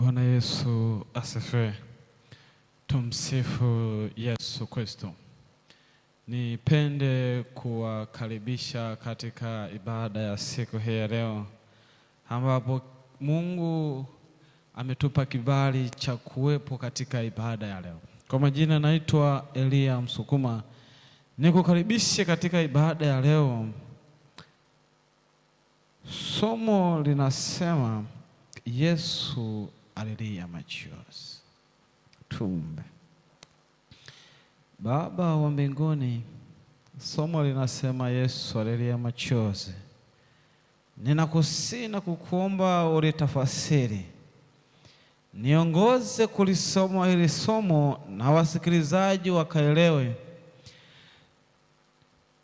Bwana Yesu asifiwe. Tumsifu Yesu Kristo. Nipende kuwakaribisha katika ibada ya siku hii ya leo, ambapo Mungu ametupa kibali cha kuwepo katika ibada ya leo. Kwa majina naitwa Elia Msukuma. Nikukaribishe katika ibada ya leo. Somo linasema Yesu alilia machozi. Tuombe. Baba wa mbinguni, somo linasema Yesu alilia machozi. Ninakusihi na kukuomba ulitafasiri, niongoze kulisoma hili somo na wasikilizaji wakaelewe,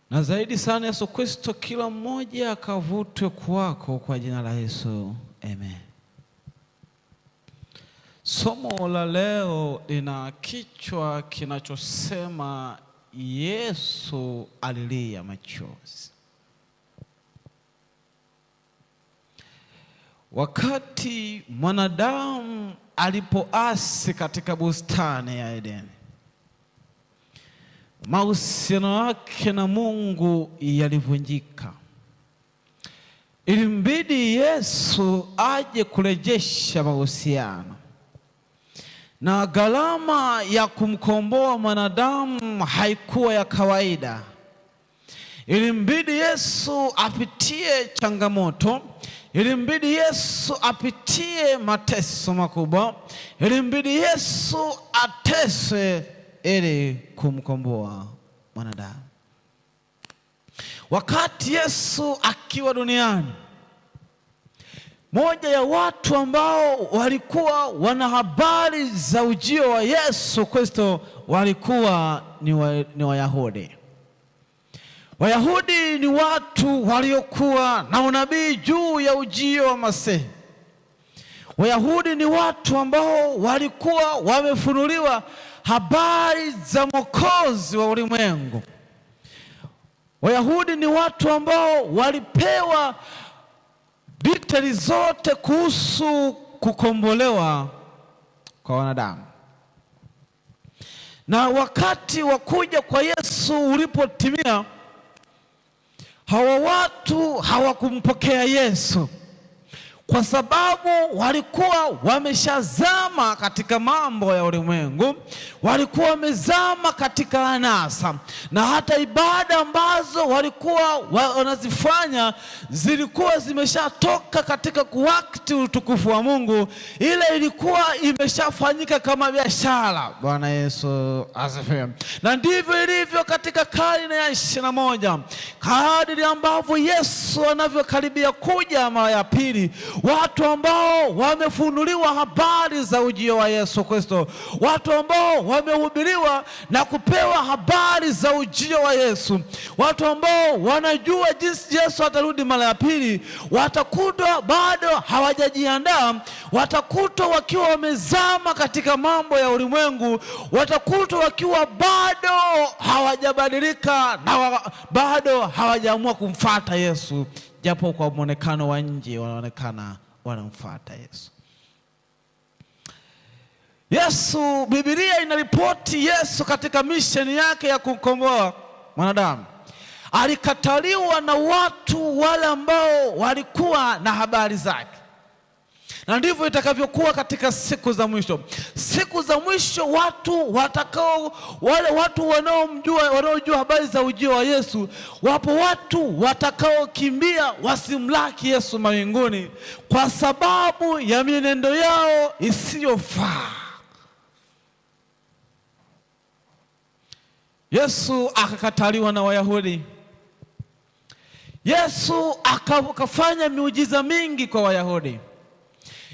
na zaidi sana Yesu Kristo, kila mmoja akavutwe kwako, kwa jina la Yesu, amen. Somo la leo lina kichwa kinachosema Yesu alilia machozi. Wakati mwanadamu alipoasi katika bustani ya Edeni, mahusiano yake na Mungu yalivunjika. Ilimbidi Yesu aje kurejesha mahusiano, na gharama ya kumkomboa mwanadamu haikuwa ya kawaida. Ilimbidi Yesu apitie changamoto, ilimbidi Yesu apitie mateso makubwa, ilimbidi Yesu ateswe ili kumkomboa mwanadamu. Wakati Yesu akiwa duniani, moja ya watu ambao walikuwa wana habari za ujio wa Yesu Kristo walikuwa ni Wayahudi. Wayahudi ni watu waliokuwa na unabii juu ya ujio wa Masihi. Wayahudi ni watu ambao walikuwa wamefunuliwa habari za Mwokozi wa ulimwengu. Wayahudi ni watu ambao walipewa details zote kuhusu kukombolewa kwa wanadamu. Na wakati wa kuja kwa Yesu ulipotimia, hawa watu hawakumpokea Yesu kwa sababu walikuwa wameshazama katika mambo ya ulimwengu, walikuwa wamezama katika anasa, na hata ibada ambazo walikuwa wanazifanya zilikuwa zimeshatoka katika kuwakati utukufu wa Mungu. Ile ilikuwa imeshafanyika kama biashara. Bwana Yesu asifiwe. Na ndivyo ilivyo katika karne ya 21. Kadiri ambavyo Yesu anavyokaribia kuja mara ya pili, watu ambao wamefunuliwa habari za ujio wa Yesu Kristo, watu ambao wamehubiriwa na kupewa habari za ujio wa Yesu, watu ambao wanajua jinsi Yesu atarudi mara ya pili, watakutwa bado hawajajiandaa, watakutwa wakiwa wamezama katika mambo ya ulimwengu, watakutwa wakiwa bado hawajabadilika na bado hawajaamua kumfuata Yesu, japo kwa muonekano wa nje wanaonekana wanamfuata Yesu. Yesu, Biblia inaripoti Yesu katika misheni yake ya kukomboa mwanadamu alikataliwa na watu wale ambao walikuwa na habari zake. Na ndivyo itakavyokuwa katika siku za mwisho. Siku za mwisho wale watu wanaojua habari za ujio wa Yesu, wapo watu watakaokimbia wasimlaki Yesu mawinguni kwa sababu ya mienendo yao isiyofaa. Yesu akakataliwa na Wayahudi. Yesu akafanya miujiza mingi kwa Wayahudi.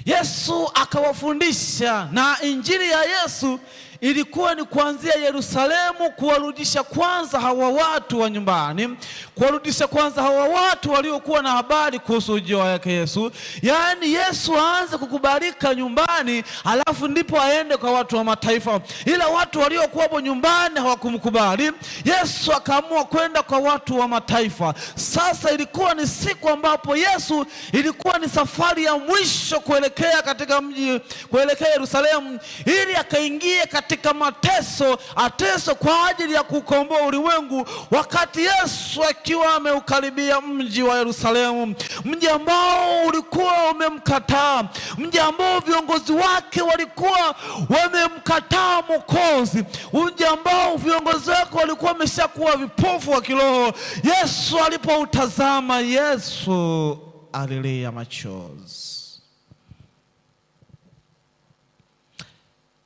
Yesu akawafundisha, na injili ya Yesu ilikuwa ni kuanzia Yerusalemu kuwarudisha kwanza hawa watu wa nyumbani, kuwarudisha kwanza hawa watu waliokuwa na habari kuhusu ujio wake Yesu. Yaani Yesu aanze kukubalika nyumbani, alafu ndipo aende kwa watu wa mataifa. Ila watu waliokuwa nyumbani hawakumkubali Yesu, akaamua kwenda kwa watu wa mataifa. Sasa ilikuwa ni siku ambapo Yesu, ilikuwa ni safari ya mwisho kuelekea katika mji, kuelekea Yerusalemu, ili akaingie katika mateso, ateso kwa ajili ya kukomboa ulimwengu. Wakati Yesu akiwa ameukaribia mji wa Yerusalemu, mji ambao ulikuwa umemkataa, mji ambao viongozi wake walikuwa wamemkataa Mwokozi, mji ambao viongozi wake walikuwa wameshakuwa vipofu wa kiroho. Yesu alipoutazama, Yesu alilia machozi.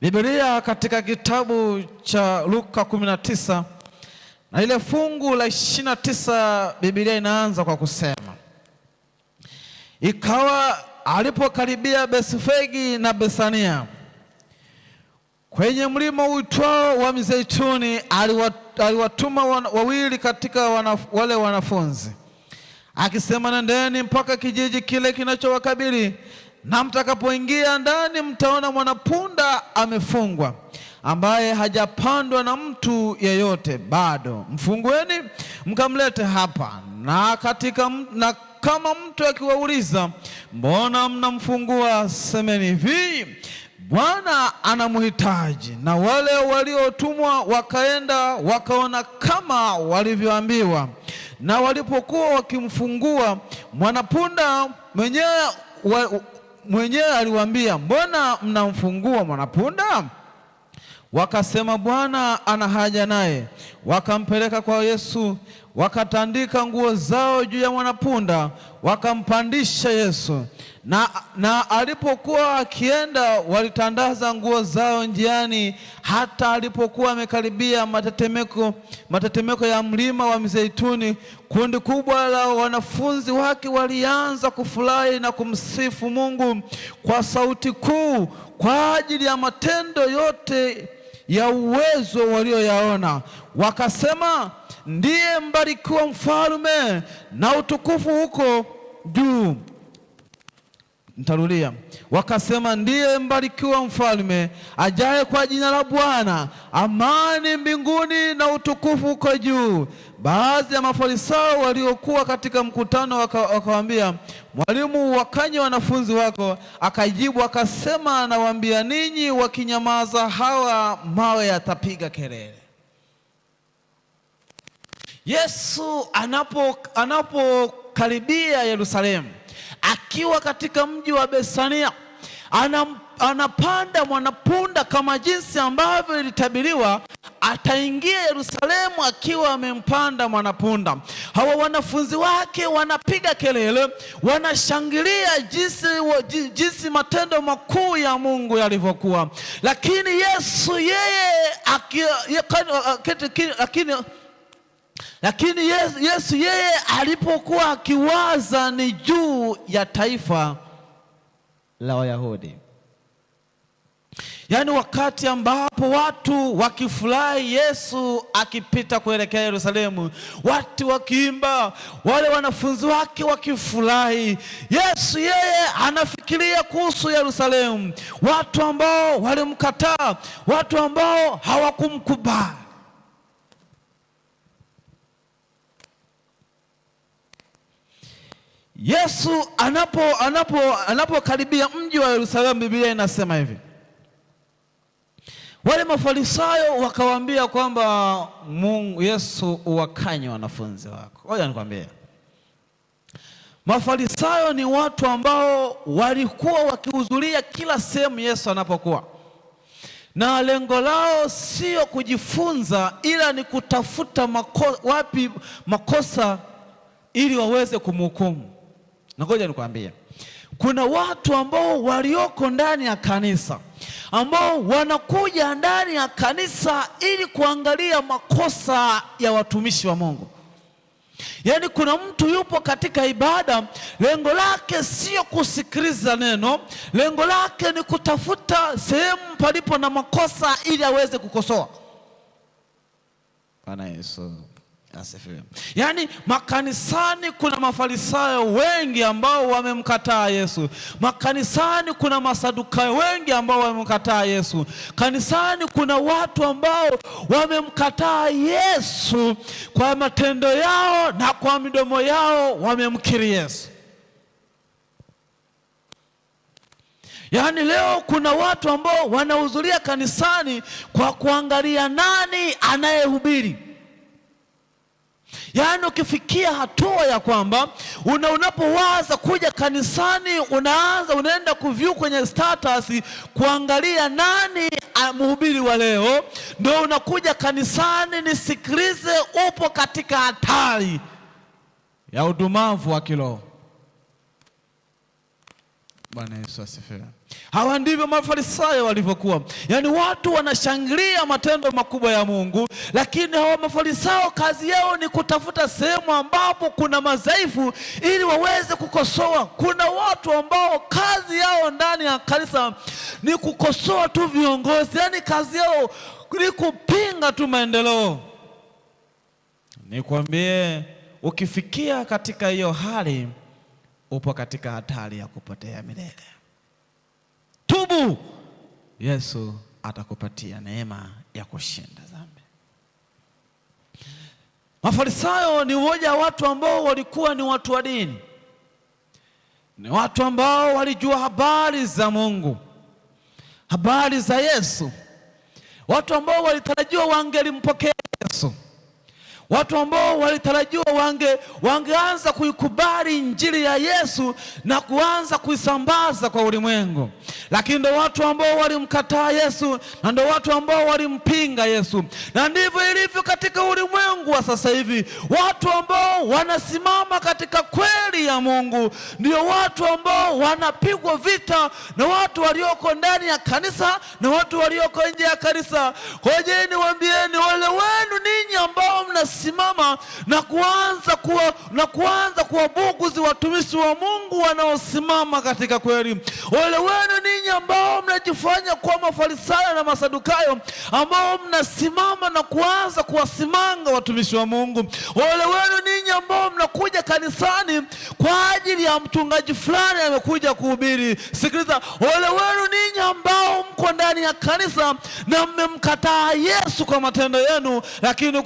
Biblia katika kitabu cha Luka 19 na ile fungu la 29, Biblia inaanza kwa kusema, ikawa alipokaribia Bethfage na Bethania kwenye mlima uitwao wa Mizeituni, aliwatuma wawili katika wale wanafunzi, akisema, nendeni mpaka kijiji kile kinachowakabili, na mtakapoingia ndani mtaona mwanapunda amefungwa, ambaye hajapandwa na mtu yeyote bado. Mfungueni mkamlete hapa, na kama mtu akiwauliza, mbona mnamfungua, semeni hivi, Bwana anamhitaji. Na wale waliotumwa wakaenda wakaona kama walivyoambiwa, na walipokuwa wakimfungua mwanapunda, mwenyewe aliwaambia, mbona mnamfungua mwanapunda? Wakasema, Bwana ana haja naye. Wakampeleka kwa Yesu, wakatandika nguo zao juu ya mwanapunda, wakampandisha Yesu. Na alipokuwa akienda, walitandaza nguo zao njiani. Hata alipokuwa amekaribia matetemeko ya mlima wa Mizeituni, kundi kubwa la wanafunzi wake walianza kufurahi na kumsifu Mungu kwa sauti kuu kwa ajili ya matendo yote ya uwezo walioyaona. Wakasema, ndiye mbarikiwa mfalme, na utukufu huko juu. Nitarudia. Wakasema, ndiye mbarikiwa mfalme ajaye kwa jina la Bwana, amani mbinguni na utukufu huko juu. Baadhi ya Mafarisayo waliokuwa katika mkutano wakamwambia, Mwalimu, wakanye wanafunzi wako. Akajibu akasema, nawaambia ninyi, wakinyamaza hawa mawe yatapiga kelele. Yesu anapokaribia Yerusalemu, akiwa katika mji wa Bethania, anapanda mwanapunda kama jinsi ambavyo ilitabiriwa. Ataingia Yerusalemu akiwa amempanda mwanapunda. Hawa wanafunzi wake wanapiga kelele, wanashangilia jinsi matendo makuu ya Mungu yalivyokuwa. Lakini Yesu yeye alipokuwa akiwaza ni juu ya taifa la Wayahudi. Yaani wakati ambapo watu wakifurahi Yesu akipita kuelekea Yerusalemu, watu wakiimba, wale wanafunzi wake wakifurahi, Yesu yeye anafikiria kuhusu Yerusalemu, watu ambao walimkataa, watu ambao hawakumkubali. Yesu anapokaribia mji wa Yerusalemu, Biblia inasema hivi, wale Mafarisayo wakawaambia kwamba Yesu, uwakanye wanafunzi wako. Ngoja nikwambie, Mafarisayo ni watu ambao walikuwa wakihudhuria kila sehemu Yesu anapokuwa, na lengo lao sio kujifunza, ila ni kutafuta wapi makosa ili waweze kumhukumu. Na ngoja nikwambie, kuna watu ambao walioko ndani ya kanisa ambao wanakuja ndani ya kanisa ili kuangalia makosa ya watumishi wa Mungu. Yaani kuna mtu yupo katika ibada, lengo lake sio kusikiliza neno, lengo lake ni kutafuta sehemu palipo na makosa ili aweze kukosoa. Bwana Yesu asifiwe. Yaani makanisani kuna mafarisayo wengi ambao wamemkataa Yesu. Makanisani kuna masadukayo wengi ambao wamemkataa Yesu. Kanisani kuna watu ambao wamemkataa Yesu kwa matendo yao na kwa midomo yao wamemkiri Yesu. Yaani leo kuna watu ambao wanahudhuria kanisani kwa kuangalia nani anayehubiri. Yaani ukifikia hatua ya kwamba unapowaza kuja kanisani unaenda kuview kwenye status kuangalia nani mhubiri wa leo, ndio unakuja kanisani. Nisikilize, upo katika hatari ya udumavu wa kiroho. Bwana Yesu asifiwe. Hawa ndivyo mafarisayo walivyokuwa. Yaani watu wanashangilia matendo makubwa ya Mungu, lakini hawa mafarisayo kazi yao ni kutafuta sehemu ambapo kuna madhaifu ili waweze kukosoa. Kuna watu ambao kazi yao ndani ya kanisa ni kukosoa tu viongozi, yaani kazi yao ni kupinga tu maendeleo. Nikwambie, ukifikia katika hiyo hali upo katika hatari ya kupotea milele. Tubu, Yesu atakupatia neema ya kushinda dhambi. Mafarisayo ni mmoja wa watu ambao walikuwa ni watu wa dini, ni watu ambao walijua habari za Mungu, habari za Yesu, watu ambao walitarajiwa wangelimpokea Yesu, watu ambao walitarajiwa wangeanza kuikubali injili ya Yesu na kuanza kuisambaza kwa ulimwengu. Lakini ndio watu ambao walimkataa Yesu, na ndio watu ambao walimpinga Yesu. Na ndivyo ilivyo katika ulimwengu wa sasa hivi. Watu ambao wanasimama katika kweli ya Mungu ndio watu ambao wanapigwa vita na watu walioko ndani ya kanisa na watu walioko nje ya kanisa. Ngojeni waambieni ole wenu ninyi ambao mnasimama na kuanza kuwabuguzi watumishi wa Mungu wanaosimama katika kweli. Ole wenu ninyi ambao mnajifanya kuwa mafarisayo na masadukayo, ambao mnasimama na kuanza kuwasimanga watumishi wa Mungu. Ole wenu ninyi ambao mnakuja kanisani kwa ajili ya mchungaji fulani amekuja kuhubiri. Sikiliza, ole wenu ninyi ambao mko ndani ya kanisa na mmemkataa Yesu kwa matendo yenu, lakini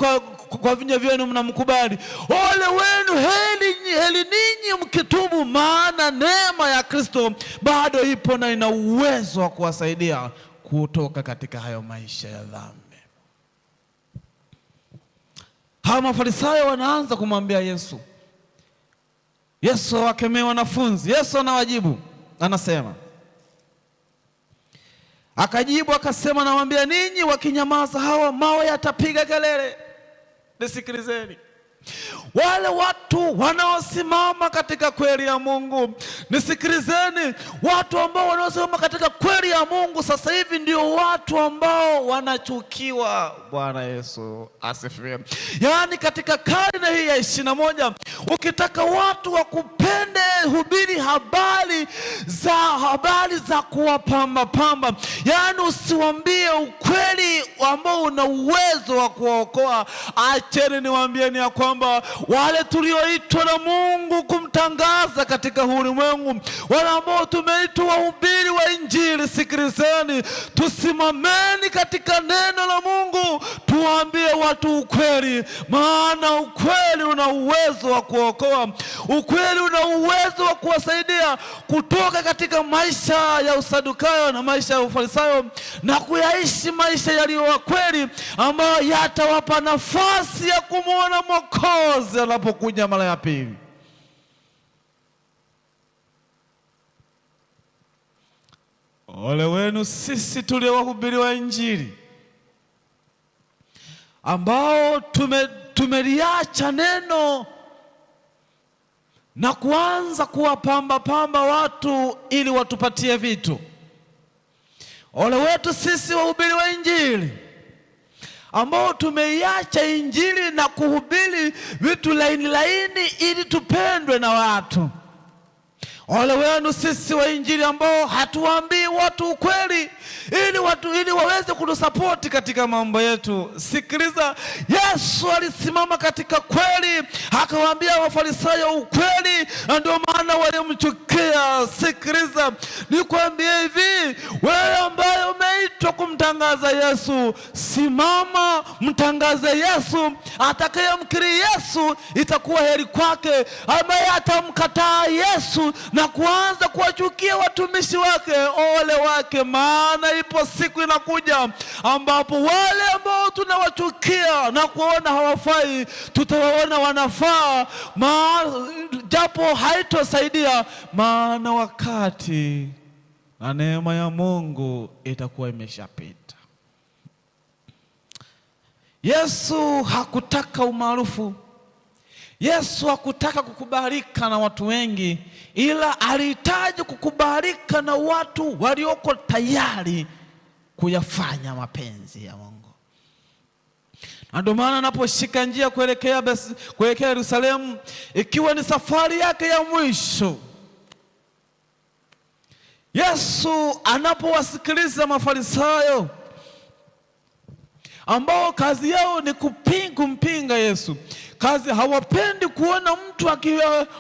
kwa vinywa vyenu mnamkubali. Ole wenu, heri ninyi mkitubu, maana neema ya Kristo bado ipo na ina uwezo wa kuwasaidia kutoka katika hayo maisha ya dhambi. Hawa mafarisayo wanaanza kumwambia Yesu. Yesu awakemea wanafunzi. Yesu anawajibu, anasema, akajibu akasema, nawaambia ninyi, wakinyamaza hawa mawe yatapiga kelele. Nisikilizeni, wale watu wanaosimama katika kweli ya Mungu, nisikilizeni, watu ambao wanaosimama katika kweli ya Mungu sasa hivi ndio watu ambao wanachukiwa. Bwana Yesu asifiwe. Yaani katika karne hii ya 21, ukitaka watu wakupende, hubiri habari za kuwapamba. Yaani usiwaambie ukweli ambao una uwezo wa kuwaokoa. Acheni niwaambieni ya kwamba wale tulioitwa na Mungu kumtangaza katika ulimwengu, wale ambao tumeitwa wahubiri wa Injili, sikilizeni, tusimameni katika neno la Mungu, tuambie watu ukweli, maana ukweli una uwezo wa kuokoa. Ukweli una uwezo wa kuwasaidia kutoka katika maisha ya usadukayo na maisha ya ufarisayo na kuyaishi maisha yaliyo kweli, ambayo yatawapa nafasi ya kumwona Mwokozi anapokuja mara ya pili. Ole wenu sisi tuliowahubiri wa Injili, ambao tumeliacha neno na kuanza kuwapamba watu ili watupatie vitu. Ole wetu sisi wahubiri wa Injili ambao tumeiacha injili na kuhubiri vitu laini ili tupendwe na watu. Ole wenu sisi wa injili ambao hatuwaambii watu ukweli ili waweze kutusapoti katika mambo yetu. Sikiliza, Yesu alisimama katika kweli, akawaambia Wafarisayo ukweli, na ndio maana walimchukia. Sikiliza, nikwambie hivi, wewe ambaye umeitwa kumtangaza Yesu, simama mtangaze Yesu. Atakayemkiri Yesu itakuwa heri kwake. Ambaye atamkataa Yesu na kuanza kuwachukia watumishi wake, ole wake. Maana ipo siku inakuja ambapo wale ambao tunawachukia na kuona hawafai, tutawaona wanafaa, japo haitosaidia. Maana wakati na neema ya Mungu itakuwa imeshapita. Yesu hakutaka umaarufu. Yesu hakutaka kukubalika na watu wengi, ila alihitaji kukubalika na watu walioko tayari kuyafanya mapenzi ya Mungu. Na ndio maana anaposhika njia kuelekea Yerusalemu, ikiwa ni safari yake ya mwisho, Yesu anapowasikiliza Mafarisayo ambao kazi yao ni kumpinga Yesu, hawapendi kuona mtu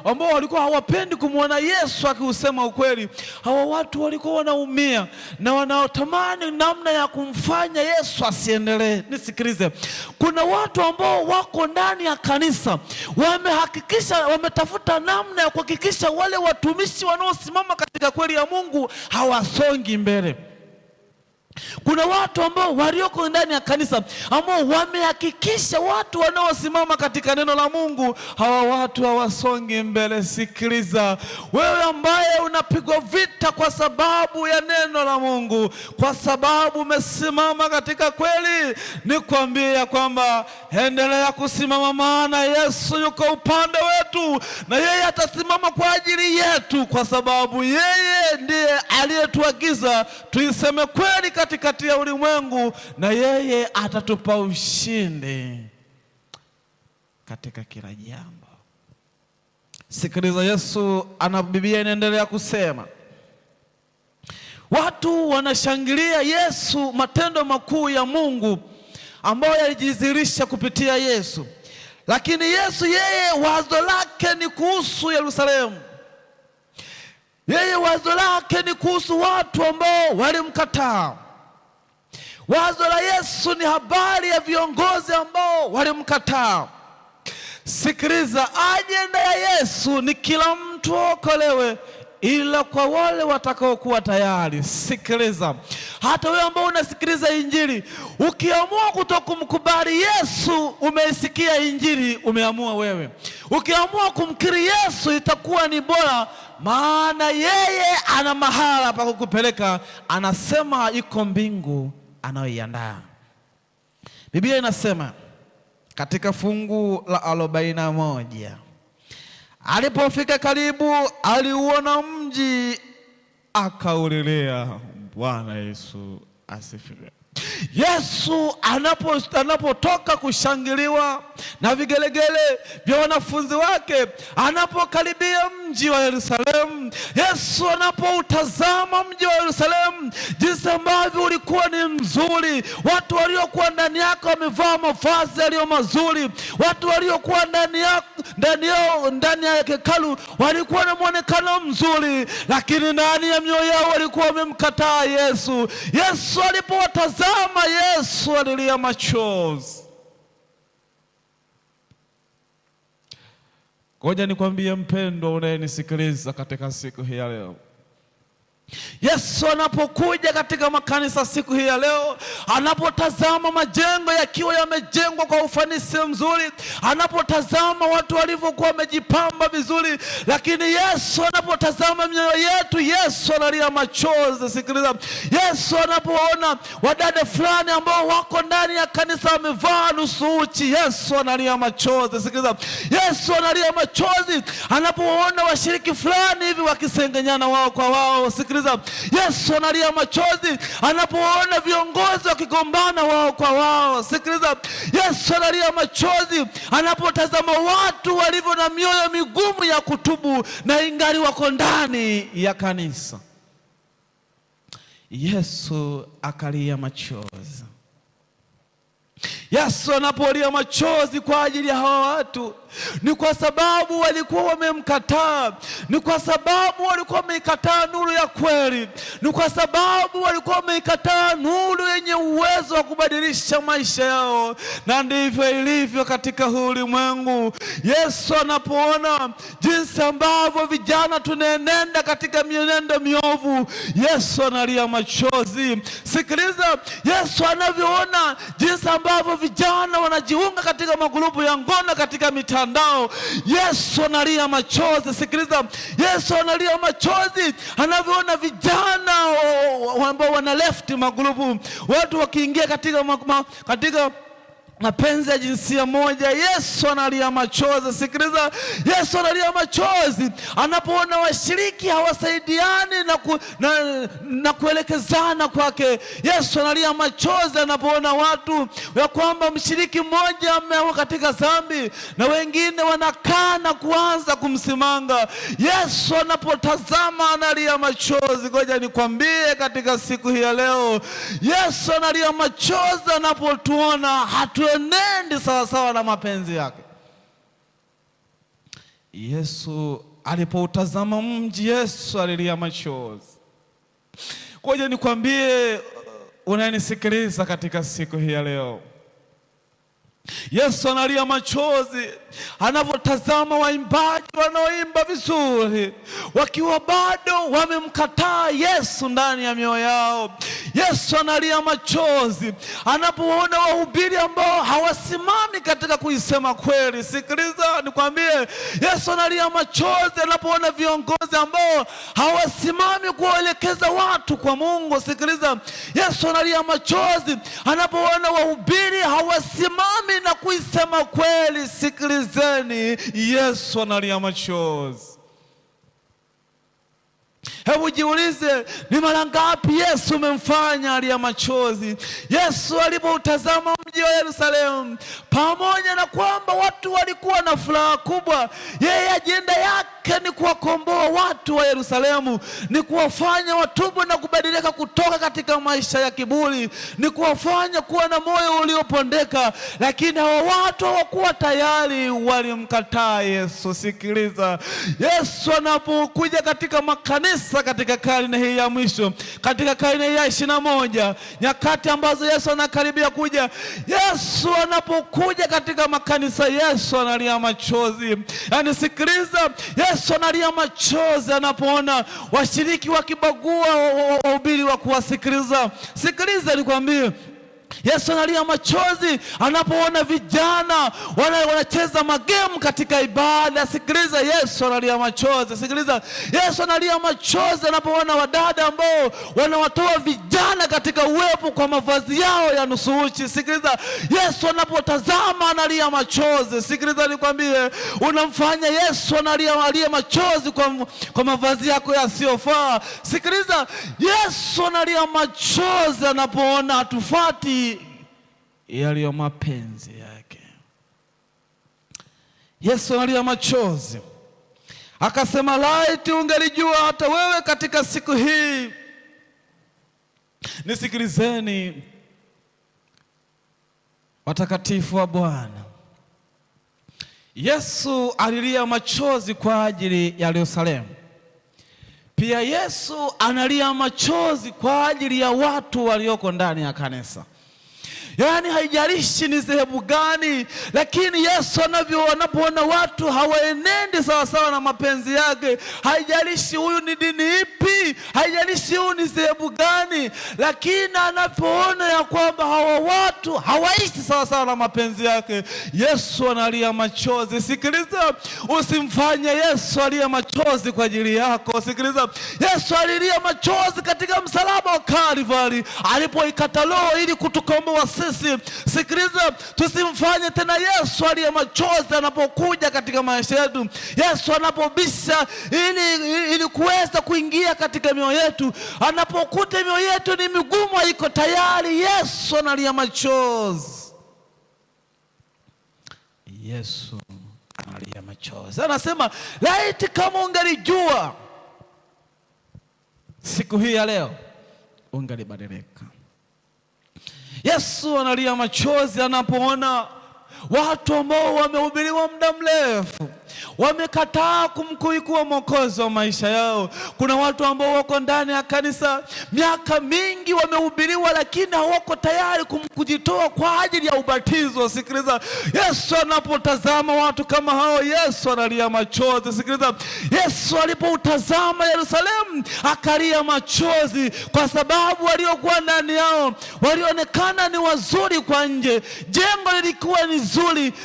ambao walikuwa hawapendi kumwona Yesu akiusema ukweli. Hawa watu walikuwa wanaumia na wanatamani namna ya kumfanya Yesu asiendelee. Nisikilize, kuna watu ambao wako ndani ya kanisa wametafuta namna ya kuhakikisha wale watumishi wanaosimama katika kweli ya Mungu hawasongi mbele. Kuna watu ambao walioko ndani ya kanisa ambao wamehakikisha watu wanaosimama katika neno la Mungu, hawa watu hawasongi mbele. Sikiliza, wewe ambaye unapigwa vita kwa sababu ya neno la Mungu, kwa sababu umesimama katika kweli, nikwambie ya kwamba endelea kusimama, maana Yesu yuko upande wetu na yeye atasimama kwa ajili yetu, kwa sababu yeye ndiye aliyetuagiza tuiseme kweli katikati ya ulimwengu, na yeye atatupa ushindi katika kila jambo. Sikiliza, Yesu Biblia inaendelea kusema, watu wanashangilia Yesu matendo makuu ya Mungu ambayo yalijidhihirisha kupitia Yesu, lakini Yesu yeye wazo lake ni kuhusu Yerusalemu. Yeye wazo lake ni kuhusu watu ambao walimkataa. Wazo la Yesu ni habari ya viongozi ambao walimkataa. Sikiliza, ajenda ya Yesu ni kila mtu okolewe, ila kwa wale watakaokuwa tayari. Sikiliza, hata wewe ambao unasikiliza injili, ukiamua kutokumkubali Yesu, umeisikia injili, umeamua wewe. Ukiamua kumkiri Yesu itakuwa ni bora, maana yeye ana mahala pa kukupeleka. Anasema iko mbingu anayoiandaa. Biblia inasema katika fungu la 41, alipofika karibu aliuona mji akaulilia. Bwana Yesu asifiwe. Yesu anapotoka kushangiliwa na vigelegele vya wanafunzi wake, anapokaribia mji wa Yerusalemu, Yesu anapoutazama mji wa Yerusalemu jinsi ambavyo ulikuwa ni mzuri, watu waliokuwa ndani yake wamevaa mavazi yaliyo mazuri, watu waliokuwa ndani ya hekalu walikuwa na muonekano mzuri, lakini ndani ya mioyo yao walikuwa wamemkataa Yesu. Yesu alipowatazama, Yesu alilia machozi. Ngoja nikwambie mpendwa unayenisikiliza katika siku hii ya leo, Yesu anapokuja katika makanisa siku hii ya leo, anapotazama majengo yakiwa yamejengwa kwa ufanisi mzuri, anapotazama watu walivyokuwa wamejipamba vizuri, lakini Yesu anapotazama mioyo yetu, Yesu analia machozi. Sikiliza, Yesu anapoona wadada fulani ambao wako ndani ya kanisa wamevaa nusu uchi, Yesu analia machozi. Sikiliza, Yesu analia machozi anapoona washiriki fulani hivi wakisengenyana wao kwa wao. Sikiliza, Sikiliza, Yesu analia machozi anapoona viongozi wakigombana wao kwa wao. Sikiliza, Yesu analia machozi anapotazama watu walivyo na mioyo migumu ya kutubu na ingali wako ndani ya kanisa. Yesu akalia machozi. Yesu anapolia machozi kwa ajili ya hawa watu, ni kwa sababu walikuwa wamemkataa, ni kwa sababu walikuwa wameikataa nuru ya kweli, ni kwa sababu walikuwa wameikataa nuru yenye uwezo wa kubadilisha maisha yao. Na ndivyo ilivyo katika ulimwengu. Yesu anapoona jinsi ambavyo vijana tunaenenda katika mienendo miovu, Yesu analia machozi. Sikiliza, Yesu anavyoona jinsi ambavyo vijana wanajiunga katika magrupu ya ngono katika mitandao, Yesu analia machozi. Sikiliza, Yesu analia machozi anavyoona vijana ambao wana left magrupu, watu wakiingia katika mapenzi ya jinsia moja. Yesu analia machozi. Sikiliza, Yesu analia machozi anapoona washiriki hawasaidiani na kuelekezana kwake. Yesu analia machozi anapoona watu ya kwamba mshiriki mmoja ameanguka katika dhambi na wengine wanakaa na kuanza kumsimanga. Yesu anapotazama analia machozi. Ngoja nikwambie katika siku hii ya leo, Yesu analia machozi anapotuona hatuenendi sawasawa na mapenzi yake. Yesu alipoutazama mji, Yesu alilia machozi. Ngoja nikwambie unanisikiliza katika siku hii ya leo, Yesu analia machozi anapotazama waimbaji wanaoimba vizuri wakiwa bado wamemkataa Yesu ndani ya mioyo yao. Yesu analia machozi anapoona wahubiri ambao hawasimami katika kuisema kweli. Sikiliza nikwambie, Yesu analia machozi anapoona viongozi ambao hawasimami kuwaelekeza watu kwa Mungu. Sikiliza, Yesu analia machozi anapoona wahubiri hawasimami na kuisema kweli. Sikilizeni, Yesu analia machozi. Hebu jiulize, ni mara ngapi Yesu umemfanya alia machozi? Yesu alipoutazama mji wa Yerusalemu, pamoja na kwamba watu walikuwa na furaha kubwa, yeye ajenda yake ni kuwakomboa watu wa Yerusalemu, ni kuwafanya watubu na kubadilika kutoka katika maisha ya kiburi, ni kuwafanya kuwa na moyo uliopondeka. Lakini hawa watu hawakuwa tayari, walimkataa Yesu. Sikiliza, Yesu anapokuja katika makanisa katika karne hii ya mwisho, katika karne hii ya 21, nyakati ambazo Yesu anakaribia kuja, Yesu anapokuja katika makanisa, Yesu analia machozi. Yaani sikiliza, Yesu analia machozi anapoona washiriki wakibagua wahubiri wa kuwasikiliza. Sikiliza nikwambie, Yesu analia machozi anapoona vijana wanacheza magemu katika ibada. Sikiliza, Yesu analia machozi. Sikiliza, Yesu analia machozi anapoona wadada ambao wanawatoa vijana katika uwepo kwa mavazi yao ya nusu uchi. Sikiliza, Yesu anapotazama analia machozi. Sikiliza nikwambie, unamfanya Yesu analia machozi kwa mavazi yako yasiyofaa. Sikiliza, Yesu analia machozi anapoona hatufuati yaliyo mapenzi yake. Yesu analia machozi akasema, laiti ungelijua hata wewe katika siku hii. Nisikilizeni watakatifu wa Bwana, Yesu alilia machozi kwa ajili ya Yerusalemu. Pia Yesu analia machozi kwa ajili ya watu walioko ndani ya kanisa. Yaani haijalishi ni dhehebu gani, lakini Yesu anapoona watu hawaenendi sawa sawa na mapenzi yake, haijalishi huyu ni dini ipi, haijalishi huyu ni dhehebu gani, lakini anapoona ya kwamba hawa watu hawaishi sawa sawa na mapenzi yake, Yesu analia machozi. Sikiliza, usimfanye Yesu alie machozi kwa ajili yako. Sikiliza, Yesu alilia machozi katika msalaba wa Kalvari alipoikata roho ili kutukomboa sisi sisi, sikiliza, tusimfanye tena Yesu aliye machozi anapokuja katika maisha yetu, Yesu anapobisha ili kuweza kuingia katika mioyo yetu, anapokuta mioyo yetu ni migumu, haiko tayari, Yesu analia machozi. Yesu analia machozi. Anasema, laiti kama ungalijua siku hii ya leo ungalibadilika. Yesu analia machozi anapoona watu ambao wamehubiriwa muda mrefu wamekataa kumkuwa Mwokozi wa maisha yao. Kuna watu ambao wako ndani ya kanisa miaka mingi wamehubiriwa, lakini hawako tayari kujitoa kwa ajili ya ubatizo. Sikiliza, Yesu anapotazama watu kama hao, Yesu analia machozi. Sikiliza, Yesu alipoutazama Yerusalemu akalia machozi, kwa sababu waliokuwa ndani yao walionekana ni wazuri kwa nje, jengo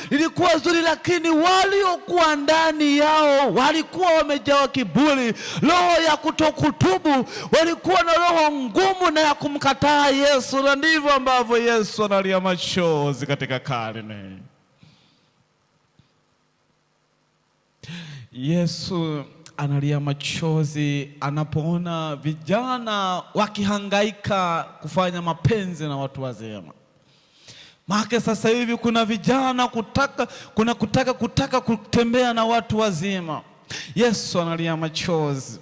lilikuwa zuri, lakini waliokuwa ndani yao walikuwa wamejawa kiburi, roho ya kutokutubu, walikuwa na roho ngumu na ya kumkataa Yesu. Na ndivyo ambavyo Yesu analia machozi katika karne. Yesu analia machozi anapoona vijana wakihangaika kufanya mapenzi na watu wazima. Maana sasa hivi kuna vijana kutaka kutembea na watu wazima. Yesu analia machozi.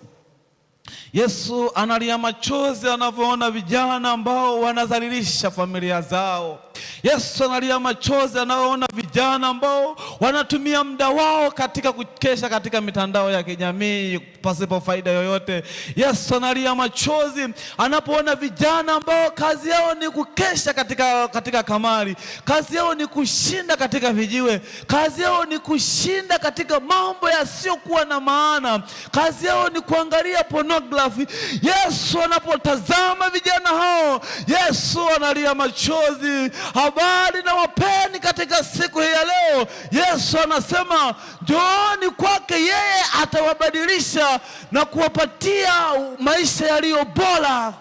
Yesu analia machozi anapoona vijana ambao wanadhalilisha familia zao. Yesu analia machozi anaona vijana ambao wanatumia muda wao katika kukesha katika mitandao ya kijamii pasipo faida yoyote. Yesu analia machozi anapoona vijana ambao kazi yao ni kukesha katika kamari, kazi yao ni kushinda katika vijiwe, kazi yao ni kushinda katika mambo yasiyokuwa na maana, kazi yao ni kuangalia pornography. Yesu anapotazama vijana hao, Yesu analia machozi. Habari na wapeni katika siku hii ya leo, Yesu anasema njooni kwake, yeye atawabadilisha na kuwapatia maisha yaliyo bora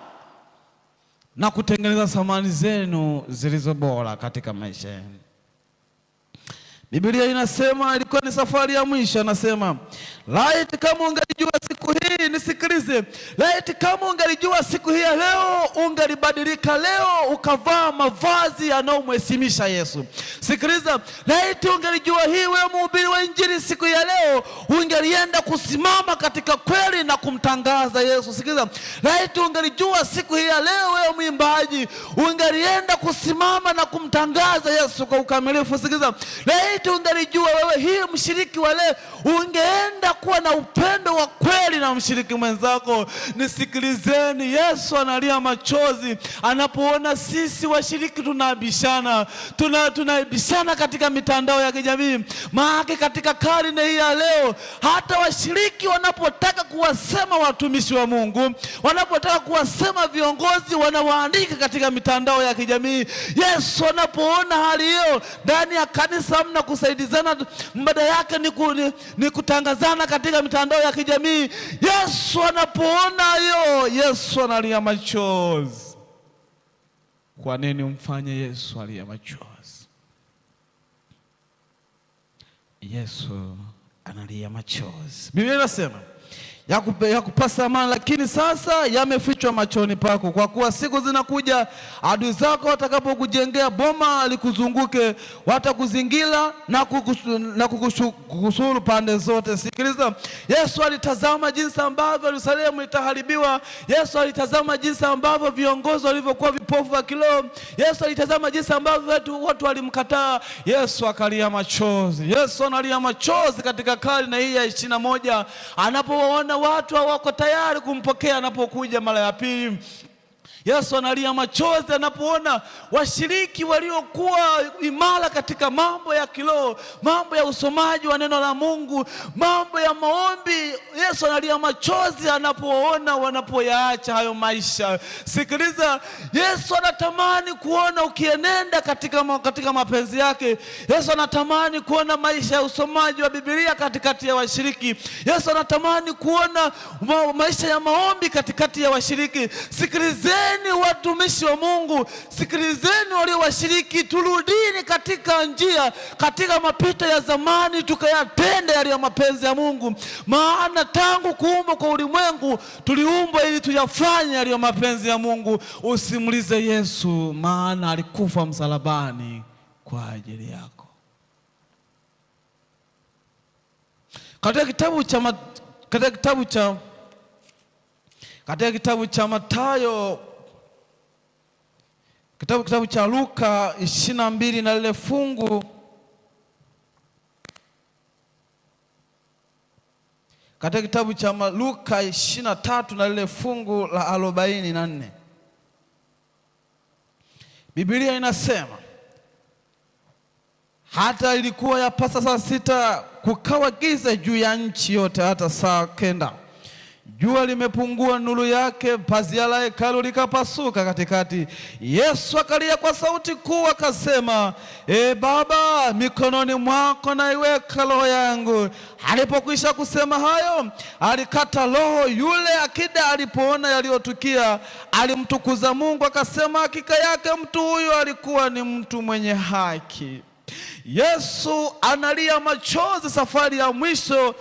na kutengeneza thamani zenu zilizo bora katika maisha yenu. Biblia inasema, ilikuwa ni safari ya mwisho, anasema laiti kama ungalijua siku hii, nisikilize, laiti kama ungalijua siku hii ya leo ungalibadilika leo ukavaa mavazi yanayomheshimisha Yesu. Sikiliza, laiti ungalijua hii, wewe mhubiri wa injili, siku ya leo ungalienda kusimama katika kweli na kumtangaza Yesu. Sikiliza, laiti ungalijua siku hii ya leo, wewe mwimbaji, ungalienda kusimama na kumtangaza Yesu kwa ukamilifu. Sikiliza, laiti ungalijua wewe, hii mshiriki wa leo, ungeenda kuwa na upendo wa kweli na mshiriki mwenzako. Nisikilizeni, Yesu analia machozi anapoona sisi washiriki tunaibishana katika mitandao ya kijamii. Maana katika karne hii ya leo, hata washiriki wanapotaka kuwasema watumishi wa Mungu, wanapotaka kuwasema viongozi, wanawaandika katika mitandao ya kijamii. Yesu anapoona hali hiyo, ndani ya kanisa mna kusaidizana, mbada yake ni kutangazana katika mitandao ya kijamii. Yesu anapoona hiyo, Yesu analia machozi. Kwa nini umfanye Yesu alia machozi? Yesu analia machozi. Biblia inasema ya kupasa amani, lakini sasa yamefichwa machoni pako, kwa kuwa siku zinakuja adui zako watakapokujengea boma likuzunguke, watakuzingira na kukusuru pande zote. Sikiliza, Yesu alitazama jinsi ambavyo Yerusalemu itaharibiwa. Yesu alitazama jinsi ambavyo viongozi walivyokuwa vipofu wa kiroho. Yesu alitazama jinsi ambavyo watu walimkataa. Yesu akalia machozi. Yesu analia machozi katika karne hii ya 21 anapowaona watu hawako tayari kumpokea anapokuja mara ya pili. Yesu analia machozi anapoona washiriki waliokuwa imara katika mambo ya kiroho, mambo ya usomaji wa neno la Mungu, mambo ya maombi. Yesu analia machozi anapoona wanapoyaacha hayo maisha. Sikiliza, Yesu anatamani kuona ukienenda katika mapenzi yake. Yesu anatamani kuona maisha ya usomaji wa Biblia katikati ya washiriki. Yesu anatamani kuona maisha ya maombi katikati ya washiriki. Sikilizeni Sikilizeni watumishi wa Mungu, sikilizeni walio washiriki, turudini katika njia, katika mapito ya zamani, tukayatende yaliyo mapenzi ya Mungu. Maana tangu kuumbwa kwa ulimwengu tuliumbwa ili tuyafanye yaliyo mapenzi ya Mungu. Usimulize Yesu, maana alikufa msalabani kwa ajili yako. Katika kitabu cha Mathayo, kitabu cha Luka 22 na lile fungu, katika kitabu cha Luka 23 na lile fungu la 44, Biblia inasema, hata ilikuwa yapasa saa 6 kukawa giza juu ya nchi yote hata saa 9. Jua limepungua nuru yake, pazia la hekalu likapasuka katikati. Yesu akalia kwa sauti kuu akasema, Baba, mikononi mwako naiweka roho yangu. Alipokwisha kusema hayo, alikata roho. Yule akida alipoona yaliyotukia, alimtukuza Mungu akasema, hakika yake mtu huyo alikuwa ni mtu mwenye haki. Yesu analia machozi safari ya mwisho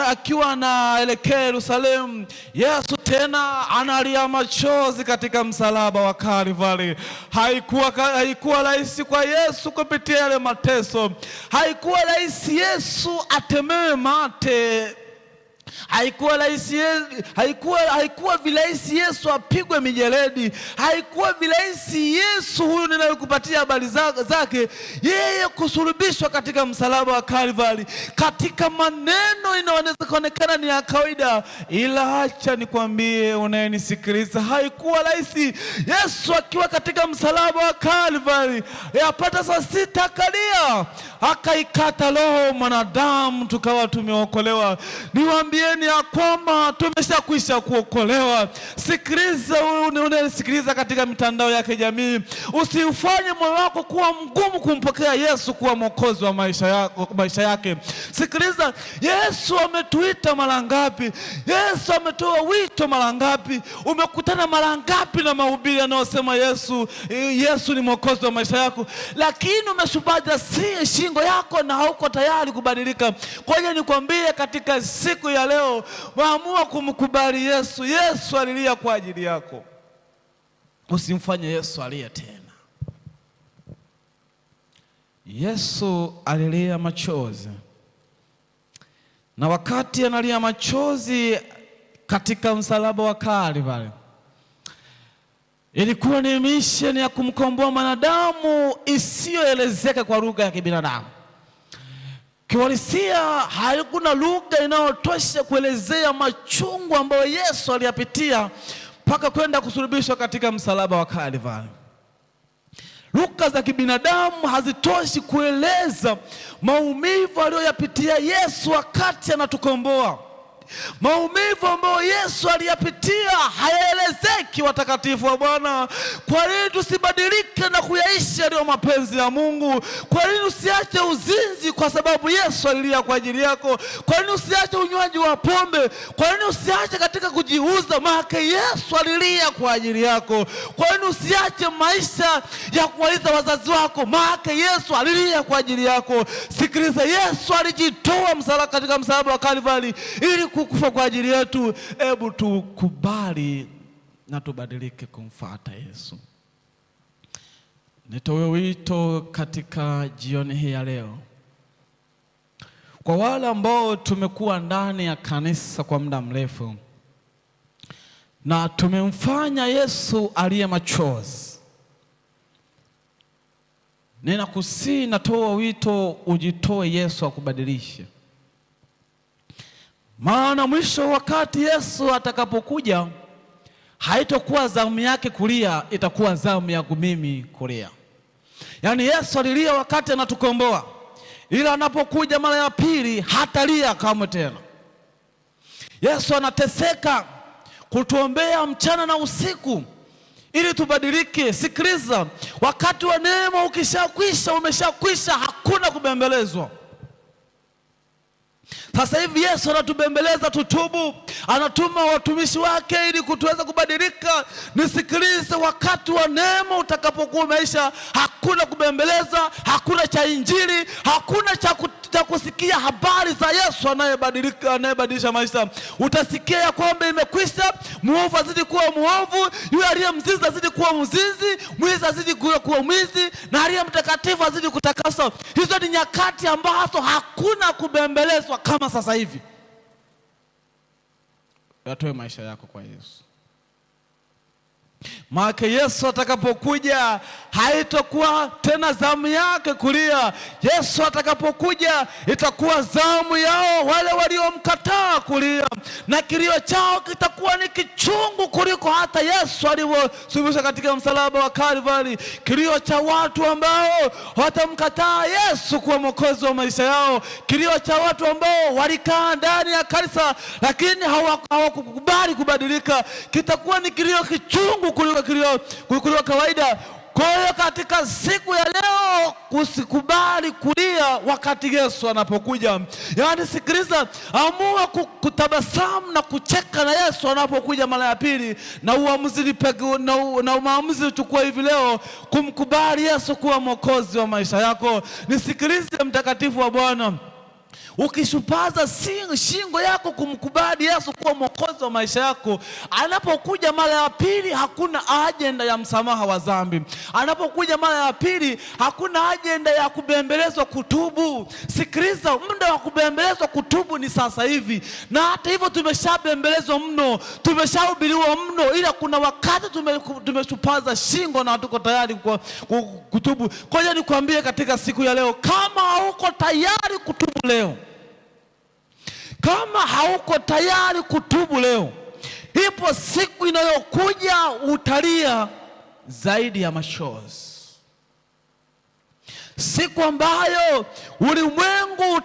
akiwa anaelekea Yerusalemu. Yesu tena analia machozi katika msalaba wa Kalvari. Haikuwa rahisi kwa Yesu kupitia yale mateso. Haikuwa rahisi Yesu atemewe mate. Haikuwa virahisi Yesu apigwe mijeledi. Haikuwa virahisi Yesu huyu ninayokupatia habari zake, yeye kusulubishwa katika msalaba wa Kalvari. Katika maneno inaweza kuonekana ni ya kawaida, ila acha nikwambie unayenisikiliza, haikuwa rahisi. Yesu akiwa katika msalaba wa Kalvari, yapata saa 6 akalia, akaikata roho mwanadamu, tukawa tumeokolewa. Niwaambieni ya kwamba tumeshakwisha kuokolewa. Sikiliza, unasikiliza katika mitandao ya kijamii, usifanye moyo wako kuwa mgumu kumpokea Yesu kuwa mwokozi wa maisha yake. Sikiliza, Yesu ametuita mara ngapi? Yesu ametoa wito mara ngapi? Umekutana mara ngapi na mahubiri yanayosema Yesu ni mwokozi wa maisha yako, lakini umeshupaza shingo yako na hauko tayari kubadilika. Kwa hiyo nikwambie katika siku ya leo, waamua kumkubali Yesu. Yesu alilia kwa ajili yako. Usimfanye Yesu alie tena. Yesu alilia machozi, na wakati analia machozi katika msalaba wa Kalvari, ilikuwa ni misheni ya kumkomboa mwanadamu isiyoelezeka kwa lugha ya kibinadamu. Kiuhalisia hakuna lugha inayotosha kuelezea machungu ambayo Yesu aliyapitia mpaka kwenda kusulubishwa katika msalaba wa Kalvari. Lugha za kibinadamu hazitoshi kueleza maumivu aliyoyapitia Yesu wakati anatukomboa. Maumivu ambayo Yesu aliyapitia hayaelezeki, watakatifu wa Bwana. Kwa nini tusibadilike na kuyaishi yaliyo mapenzi ya Mungu? Kwa nini usiache uzinzi kwa sababu Yesu alilia kwa ajili yako? Kwa nini usiache unywaji wa pombe? Kwa nini usiache katika kujiuza? Maana Yesu alilia kwa ajili yako. Kwa nini usiache maisha ya kuwaliza wazazi wako? Maana Yesu alilia kwa ajili yako. Sikiliza, Yesu alijitoa katika msalaba wa Kalvari ili kufa kwa ajili yetu. Hebu tukubali na tubadilike kumfuata Yesu. Nitoe wito katika jioni hii ya leo kwa wale ambao tumekuwa ndani ya kanisa kwa muda mrefu na tumemfanya Yesu aliye machozi. Ninakusihi, natoa wito ujitoe, Yesu akubadilishe. Maana mwisho wakati Yesu atakapokuja, haitakuwa zamu yake kulia, itakuwa zamu yangu mimi kulia. Yaani Yesu alilia wakati anatukomboa, ila anapokuja mara ya pili hatalia kamwe tena. Yesu anateseka kutuombea mchana na usiku ili tubadilike. Sikiliza, wakati wa neema ukishakwisha, umeshakwisha, hakuna kubembelezwa. Sasa hivi Yesu anatubembeleza tutubu, anatuma watumishi wake ili kutuweza kubadilika. Nisikilize, wakati wa neema utakapokuwa umeisha, hakuna kubembeleza, hakuna cha injili, hakuna cha kusikia habari za Yesu anayebadilisha maisha. Utasikia ya kwamba imekwisha, muovu azidi kuwa muovu, yule aliye mzinzi azidi kuwa mzinzi, mwizi azidi kuwa mwizi, na aliye mtakatifu azidi kutakaswa. Hizo ni nyakati ambazo hakuna kubembelezwa kama sasa hivi. Yatoe maisha yako kwa Yesu. Maana Yesu atakapokuja haitakuwa tena zamu yake kulia. Yesu atakapokuja itakuwa zamu yao wale waliomkataa kulia, na kilio chao kitakuwa ni kichungu kuliko hata Yesu alivyosuluhisha katika msalaba wa Kalvari. Kilio cha watu ambao watamkataa Yesu kuwa mwokozi wa maisha yao, kilio cha watu ambao walikaa ndani ya kanisa lakini hawakukubali kubadilika, kitakuwa ni kilio kichungu kuliko kawaida. Kwa hiyo katika siku ya leo usikubali kulia wakati Yesu anapokuja. Yaani sikiliza, amua kutabasamu na kucheka na Yesu anapokuja mara ya pili, na maamuzi uchukue hivi leo kumkubali Yesu kuwa mwokozi wa maisha yako. Nisikilize mtakatifu wa Bwana, ukishupaza shingo yako kumkubali Yesu kuwa mwokozi wa maisha yako, anapokuja mara ya pili hakuna ajenda ya msamaha wa dhambi. Anapokuja mara ya pili hakuna ajenda ya kubembelezwa kutubu. Sikiliza, muda wa kubembelezwa kutubu ni sasa hivi. Na hata hivyo tumeshabembelezwa mno, tumeshahubiriwa mno, ila kuna wakati tumeshupaza shingo na hatuko tayari kutubu. Kwa hiyo nikwambie katika siku ya leo, kama hauko tayari kutubu leo, kama hauko tayari kutubu leo, ipo siku inayokuja utalia zaidi ya machozi. Siku ambayo ulimwengu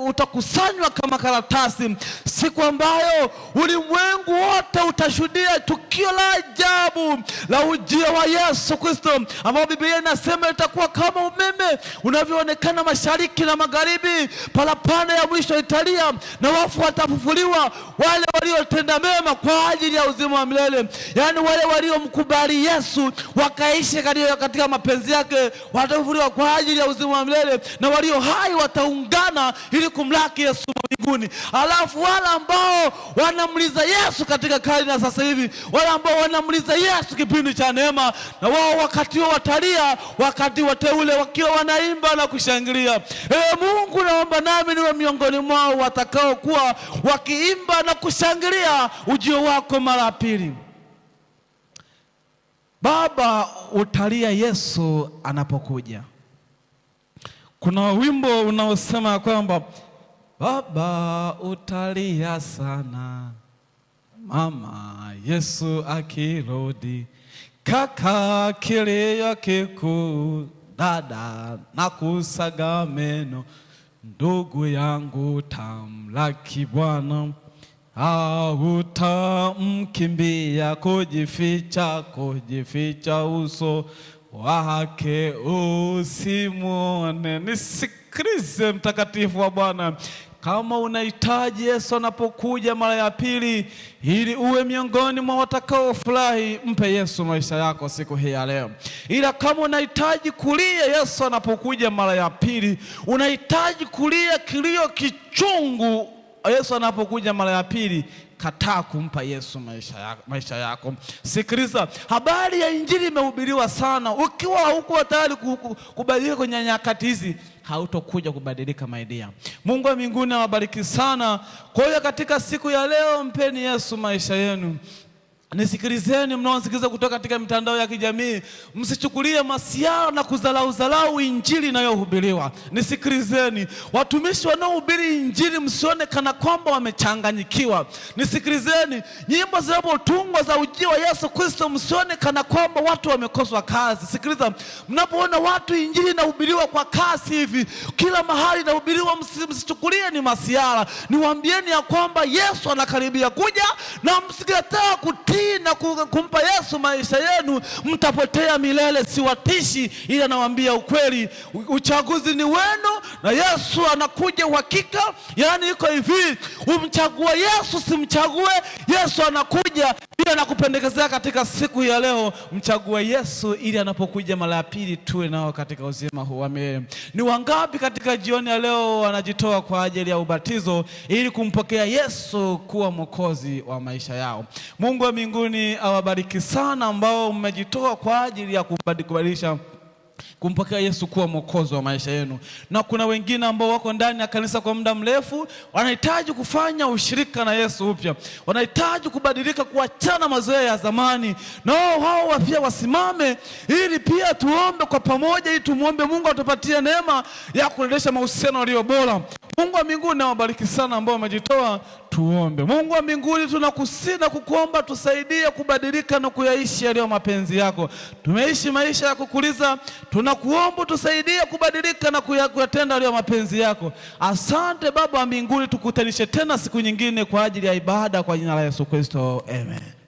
utakusanywa kama karatasi. Siku ambayo ulimwengu wote utashuhudia tukio la ajabu la ujio wa Yesu Kristo, ambao Biblia inasema itakuwa kama umeme unavyoonekana mashariki na magharibi. Parapanda ya mwisho italia na wafu watafufuliwa, wale waliotenda mema kwa ajili ya uzima wa milele. Yaani wale waliomkubali Yesu wakaishi katika mapenzi yake watafufuliwa kwa ajili ya uzima wa milele, na walio hai wataungana ili kumlaki Yesu mbinguni. Alafu wale ambao wanamliza Yesu katika karne ya sasa hivi, wale ambao wanamliza Yesu kipindi cha neema, na wao wakati huo watalia, wakati wateule wakiwa wanaimba na kushangilia. Mungu, naomba nami niwe miongoni mwao watakao kuwa wakiimba na kushangilia ujio wako mara ya pili. Baba, utalia Yesu anapokuja. Kuna wimbo unaosema kwamba Baba utalia sana mama Yesu akirudi, kaka kilio kiku, dada na kusaga meno, ndugu yangu tamlaki Bwana, utamkimbia kujificha uso wake usimwone. Nisikilize mtakatifu wa Bwana, kama unahitaji Yesu anapokuja mara ya pili ili uwe miongoni mwa watakao furahi, mpe Yesu maisha yako siku hii ya leo. Ila kama unahitaji kulia Yesu anapokuja mara ya pili, unahitaji kulia kilio kichungu Yesu anapokuja mara ya pili, kataa kumpa Yesu maisha yako. Sikiliza, habari ya injili imehubiriwa sana. Ukiwa huko tayari kubadilika kwenye nyakati hizi, hautokuja kubadilika maidia. Mungu wa mbinguni awabariki sana. Kwa hiyo katika siku ya leo, mpeni Yesu maisha yenu. Nisikilizeni mnaosikiliza kutoka katika mitandao ya kijamii, msichukulie masiara na kudharau injili inayohubiriwa. Nisikilizeni, watumishi wanaohubiri injili msione kana kwamba wamechanganyikiwa. Nisikilizeni, nyimbo zinapotungwa za ujio wa Yesu Kristo msione kana kwamba watu wamekoswa kazi. Sikiliza, mnapoona watu injili inahubiriwa kwa kasi hivi, kila mahali inahubiriwa, msichukulie ni masiara. Niwaambieni ya kwamba Yesu anakaribia kuja, na msikataa kutii msipotii na kumpa Yesu maisha yenu, mtapotea milele. Siwatishi, ila nawaambia ukweli. Uchaguzi ni wenu na Yesu anakuja uhakika. Yaani iko hivi, umchagua Yesu simchague Yesu, anakuja bila nakupendekezea katika siku ya leo. Mchague Yesu ili anapokuja mara ya pili tuwe nao katika uzima huu. Amen. Ni wangapi katika jioni ya leo wanajitoa kwa ajili ya ubatizo ili kumpokea Yesu kuwa mwokozi wa maisha yao? Mungu wa mbinguni awabariki sana ambao mmejitoa kwa ajili ya kubadilisha kumpokea Yesu kuwa mwokozi wa maisha yenu. Na kuna wengine ambao wako ndani ya kanisa kwa muda mrefu, wanahitaji kufanya ushirika na Yesu upya, wanahitaji kubadilika, kuachana mazoea ya zamani. Na hao pia wasimame ili pia tuombe kwa pamoja, ili tumuombe Mungu atupatie neema ya kurejesha mahusiano yaliyo bora. Mungu wa mbinguni awabariki sana ambao wamejitoa. Tuombe. Mungu wa mbinguni, tunakusihi na kukuomba tusaidie kubadilika na kuyaishi yaliyo mapenzi yako. Tumeishi maisha ya kukuliza, tunakuomba tusaidie kubadilika na kuyatenda yaliyo mapenzi yako. Asante Baba wa mbinguni, tukutanishe tena siku nyingine kwa ajili ya ibada kwa jina la Yesu Kristo. Amen.